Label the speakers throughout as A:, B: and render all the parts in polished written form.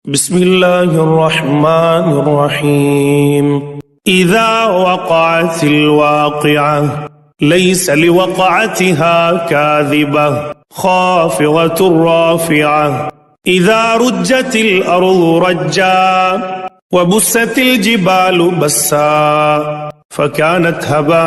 A: بسم الله الرحمن الرحيم. إذا وقعت الواقعة ليس لوقعتها كاذبة خافضة رافعة. إذا رجت الأرض رجا وبست الجبال بسا فكانت هباء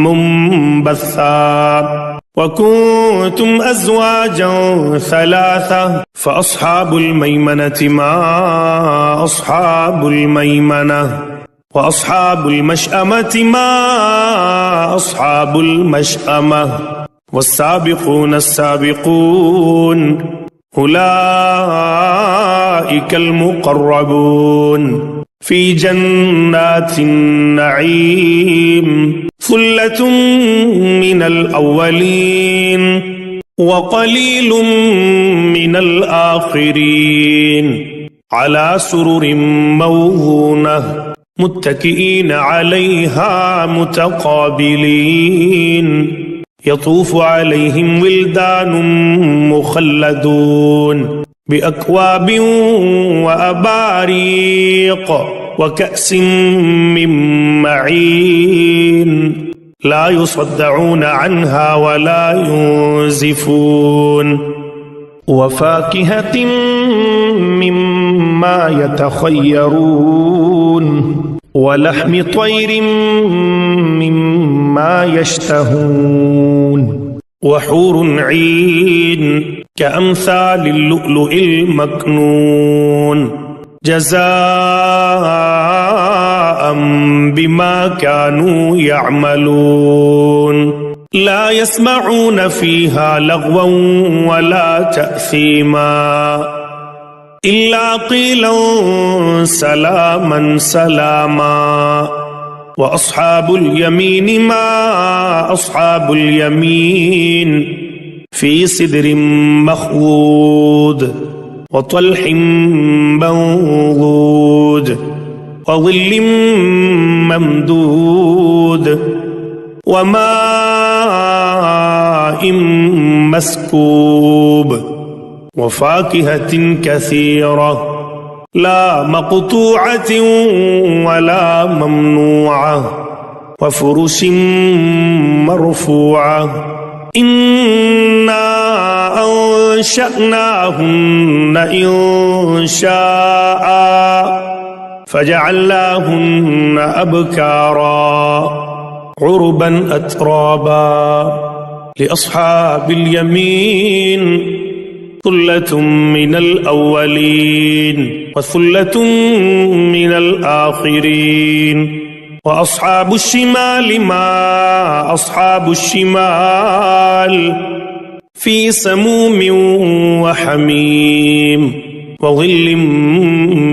A: منبثا. وكنتم أزواجا ثلاثة فأصحاب الميمنة ما أصحاب الميمنة وأصحاب المشأمة ما أصحاب المشأمة. والسابقون السابقون أولئك المقربون في جنات النعيم. ثلة من الأولين وقليل من الآخرين على سرر موضونة متكئين عليها متقابلين. يطوف عليهم ولدان مخلدون بأكواب وأباريق وكأس من معين لا يصدعون عنها ولا ينزفون. وفاكهة مما يتخيرون ولحم طير مما يشتهون. وحور عين كأمثال اللؤلؤ المكنون جزاء بما كانوا يعملون. لا يسمعون فيها لغوا ولا تأثيما إلا قيلا سلاما سلاما. وأصحاب اليمين ما أصحاب اليمين في سدر مخضود وطلح منضود وظل ممدود وماء مسكوب. وفاكهة كثيرة لا مقطوعة ولا ممنوعة وفرش مرفوعة. إنا أنشأناهن إنشاء فجعلناهن أبكارا عربا أترابا. لأصحاب اليمين ثلة من الأولين وثلة من الآخرين. وأصحاب الشمال ما أصحاب الشمال في سموم وحميم وظل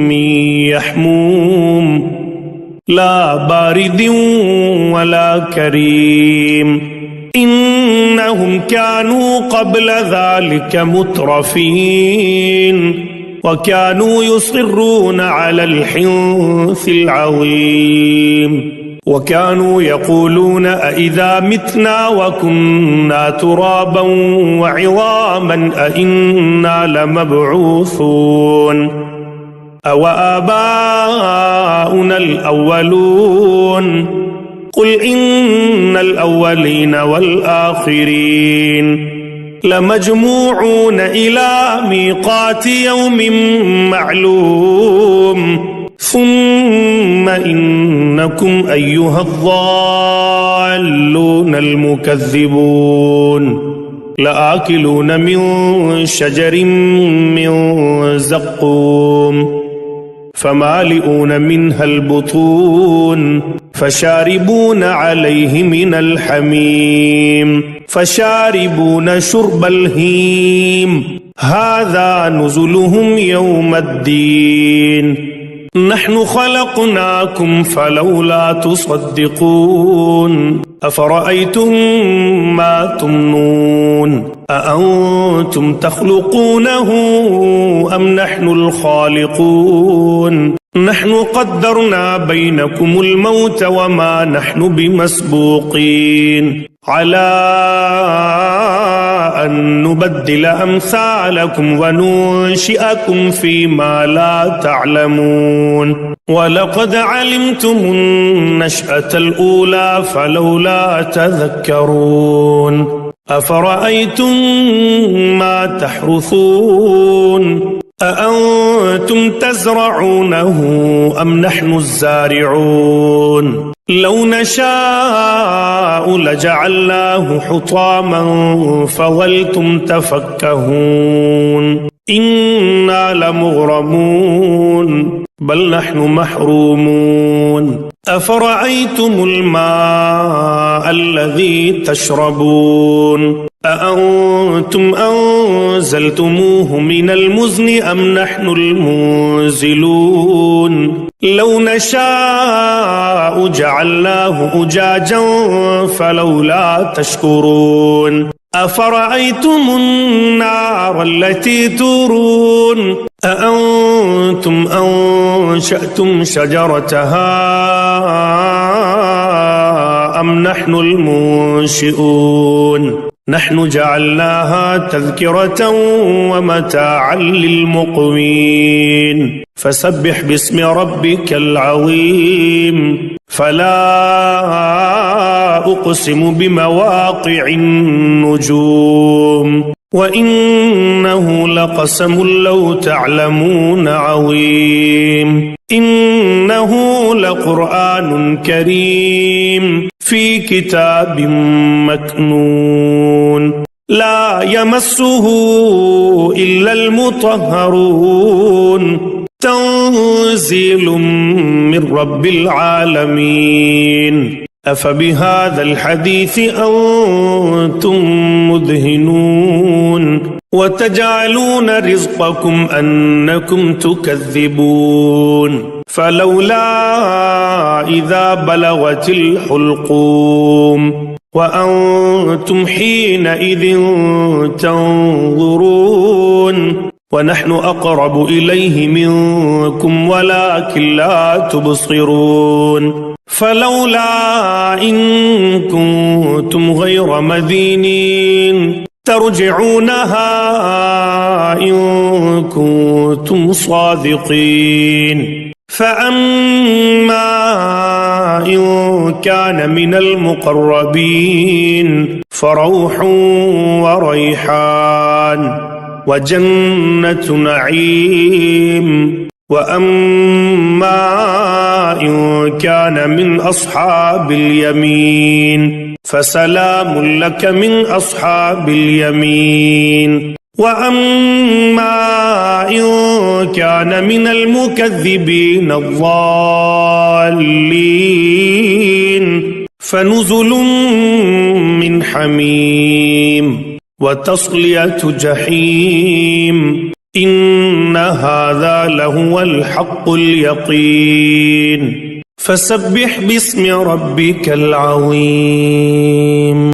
A: من يحموم لا بارد ولا كريم. إنهم كانوا قبل ذلك مترفين وكانوا يصرون على الحنث العظيم. وكانوا يقولون أئذا متنا وكنا ترابا وعظاما أئنا لمبعوثون أو آباؤنا الأولون. قل إن الأولين والآخرين لمجموعون إلى ميقات يوم معلوم. ثم إنكم أيها الضالون المكذبون لآكلون من شجر من زقوم فمالئون منها البطون فشاربون عليه من الحميم فشاربون شرب الهيم. هذا نزلهم يوم الدين. نحن خلقناكم فلولا تصدقون. أفرأيتم ما تمنون أأنتم تخلقونه أم نحن الخالقون. نحن قدرنا بينكم الموت وما نحن بمسبوقين على أن نبدل أمثالكم وننشئكم فيما لا تعلمون ولقد علمتم النشأة الأولى فلولا تذكرون أفرأيتم ما تحرثون أأنتم تزرعونه أم نحن الزارعون لو نشاء لجعلناه حطاما فظلتم تفكهون إنا لمغرمون بل نحن محرومون أفرأيتم الماء الذي تشربون أأنتم أنزلتموه من المزن أم نحن المنزلون لو نشاء جعلناه أجاجا فلولا تشكرون أفرأيتم النار التي تورون أأنتم أنشأتم شجرتها أم نحن المنشئون نحن جعلناها تذكرة ومتاعا للمقوين فسبح باسم ربك العظيم فلا أقسم بمواقع النجوم وإنه لقسم لو تعلمون عظيم إنه لقرآن كريم في كتاب مكنون لا يمسه إلا المطهرون تنزيل من رب العالمين أفبهذا الحديث أنتم مدهنون وتجعلون رزقكم أنكم تكذبون فلولا إذا بلغت الحلقوم وأنتم حينئذ تنظرون ونحن أقرب إليه منكم ولكن لا تبصرون فلولا إن كنتم غير مدينين ترجعونها إن كنتم صادقين فأما إن كان من المقربين فروح وريحان وجنة نعيم وأما إن كان من أصحاب اليمين فسلام لك من أصحاب اليمين وأما إن كان من المكذبين الضالين فنزل من حميم وتصلية جحيم إن هذا لهو الحق اليقين فسبح باسم ربك العظيم.